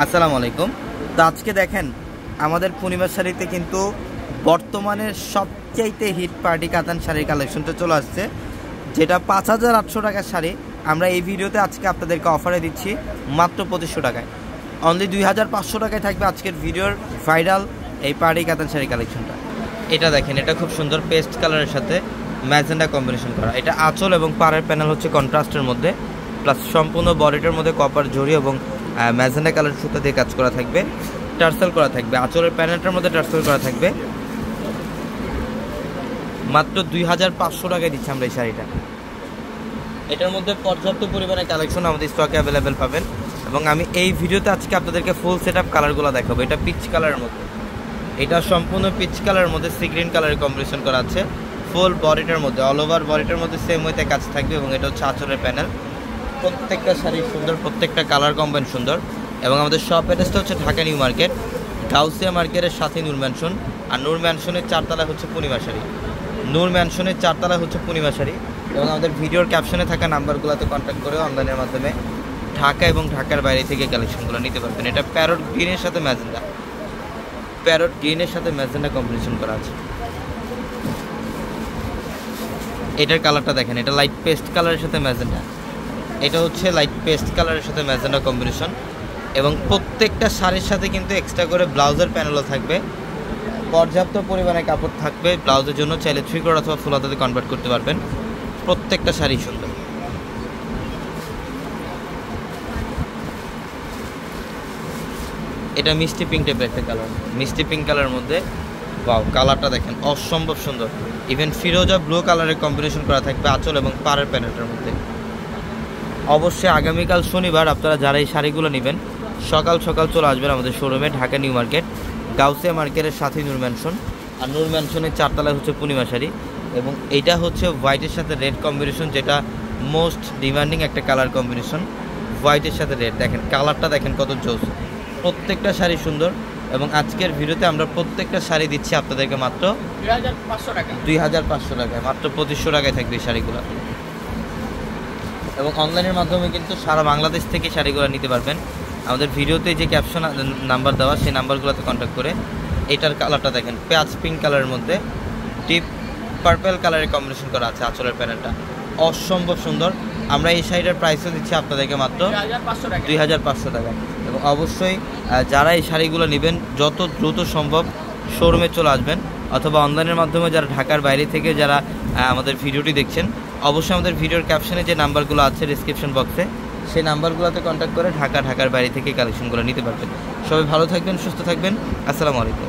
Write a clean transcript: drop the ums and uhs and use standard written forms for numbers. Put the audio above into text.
আসসালামু আলাইকুম। তো আজকে দেখেন আমাদের পূর্ণিমার শাড়িতে কিন্তু বর্তমানের সবচাইতে হিট পার্টি কাতান শাড়ির কালেকশনটা চলে আসছে, যেটা 5800 টাকার শাড়ি। আমরা এই ভিডিওতে আজকে আপনাদেরকে অফারে দিচ্ছি মাত্র 2500 টাকায়। অনলি 2500 টাকায় থাকবে আজকের ভিডিওর ভাইরাল এই পার্টি কাতান শাড়ির কালেকশনটা। এটা দেখেন, এটা খুব সুন্দর পেস্ট কালারের সাথে ম্যাজেন্ডা কম্বিনেশন করা। এটা আঁচল এবং পাড়ের প্যানেল হচ্ছে কন্ট্রাস্টের মধ্যে, প্লাস সম্পূর্ণ বডিটার মধ্যে কপার জড়ি এবং ম্যাজেন্ডা কালার সুতা দিয়ে কাজ করা থাকবে, টার্সেল করা থাকবে। আঁচলের প্যানেলটার মধ্যে টার্সেল করা থাকবে। মাত্র 2500 টাকায় দিচ্ছি আমরা এই শাড়িটা। এটার মধ্যে পর্যাপ্ত পরিমাণে কালেকশন আমাদের স্টকে অ্যাভেলেবেল পাবেন, এবং আমি এই ভিডিওতে আজকে আপনাদেরকে ফুল সেট আপ কালারগুলো দেখাবো। এটা পিচ কালারের মধ্যে, এটা সম্পূর্ণ পিচ কালারের মধ্যে সি গ্রিন কালারের কম্বিনেশন করা আছে। ফুল বডিটার মধ্যে, অল ওভার বডিটার মধ্যে সেম ওয়েতে কাজ থাকবে, এবং এটা হচ্ছে আঁচলের প্যানেল। প্রত্যেকটা শাড়ি সুন্দর, প্রত্যেকটা কালার কম্বাইন সুন্দর। এবং আমাদের শপ অ্যাড্রেসটা হচ্ছে ঢাকা নিউ মার্কেট, গাউসিয়া মার্কেটের সাথে নূর ম্যানশন। আর নূর ম্যানশনের 4 তলা হচ্ছে পূর্ণিমা শাড়ি। নূর ম্যানশনের 4 তলা হচ্ছে পূর্ণিমা শাড়ি। এবং আমাদের ভিডিওর ক্যাপশনে থাকা নাম্বারগুলোতে কন্ট্যাক্ট করে অনলাইনের মাধ্যমে ঢাকা এবং ঢাকার বাইরে থেকে কালেকশনগুলো নিতে পারবেন। এটা প্যারট গ্রিনের সাথে ম্যাজেন্ডা, প্যারট গ্রিনের সাথে ম্যাজেন্ডা কম্বিনেশন করা আছে। এটার কালারটা দেখেন, এটা লাইট পেস্ট কালারের সাথে ম্যাজেন্ডা। এটা হচ্ছে লাইট পেস্ট কালারের সাথে ম্যাজেন্ডা কম্বিনেশন। এবং প্রত্যেকটা শাড়ির সাথে কিন্তু এক্সট্রা করে ব্লাউজের প্যানেলও থাকবে। পর্যাপ্ত পরিমাণে কাপড় থাকবে ব্লাউজের জন্য, চাইলে 3/4 অথবা ফুল হাতাতে কনভার্ট করতে পারবেন। প্রত্যেকটা শাড়ি সুন্দর। এটা মিষ্টি পিঙ্ক টাইপের একটা কালার, মিষ্টি পিঙ্ক কালারের মধ্যে ওয়াও, কালারটা দেখেন অসম্ভব সুন্দর। ইভেন ফিরোজা ব্লু কালারের কম্বিনেশন করা থাকবে আঁচল এবং পাড়ের প্যানেলটার মধ্যে। অবশ্যই আগামীকাল শনিবার আপনারা যারা এই শাড়িগুলো নেবেন সকাল সকাল চলে আসবেন আমাদের শোরুমে, ঢাকা নিউ মার্কেট, গাউসিয়া মার্কেটের সাথে নূর ম্যানশন। আর নূর ম্যানশনের 4 তলায় হচ্ছে পূর্ণিমা শাড়ি। এবং এইটা হচ্ছে হোয়াইটের সাথে রেড কম্বিনেশন, যেটা মোস্ট ডিমান্ডিং একটা কালার কম্বিনেশন। হোয়াইটের সাথে রেড, দেখেন কালারটা দেখেন কত জোস। প্রত্যেকটা শাড়ি সুন্দর। এবং আজকের ভিডিওতে আমরা প্রত্যেকটা শাড়ি দিচ্ছি আপনাদেরকে মাত্র 2500 টাকা, 2500 টাকায়। মাত্র 2500 টাকায় থাকবে এই শাড়িগুলো। এবং অনলাইনের মাধ্যমে কিন্তু সারা বাংলাদেশ থেকে শাড়িগুলো নিতে পারবেন। আমাদের ভিডিওতে যে ক্যাপশন নাম্বার দেওয়া, সেই নাম্বারগুলোতে কন্ট্যাক্ট করে। এটার কালারটা দেখেন, পেঁয়াজ পিঙ্ক কালারের মধ্যে ডিপ পার্পল কালারের কম্বিনেশন করা আছে আঁচলের প্যানেলটা, অসম্ভব সুন্দর। আমরা এই শাড়িটার প্রাইসও দিচ্ছি আপনাদেরকে মাত্র 2500 টাকা। এবং অবশ্যই যারা এই শাড়িগুলো নেবেন যত দ্রুত সম্ভব শোরুমে চলে আসবেন, অথবা অনলাইনের মাধ্যমে যারা ঢাকার বাইরে থেকে যারা আমাদের ভিডিওটি দেখছেন, অবশ্যই আমাদের ভিডিওর ক্যাপশনে যে নাম্বারগুলো আছে ডেসক্রিপশন বক্সে, সেই নাম্বারগুলোতে কন্ট্যাক্ট করে ঢাকার বাইরে থেকে কালেকশনগুলো নিতে পারবেন। সবাই ভালো থাকবেন, সুস্থ থাকবেন। আসসালামু আলাইকুম।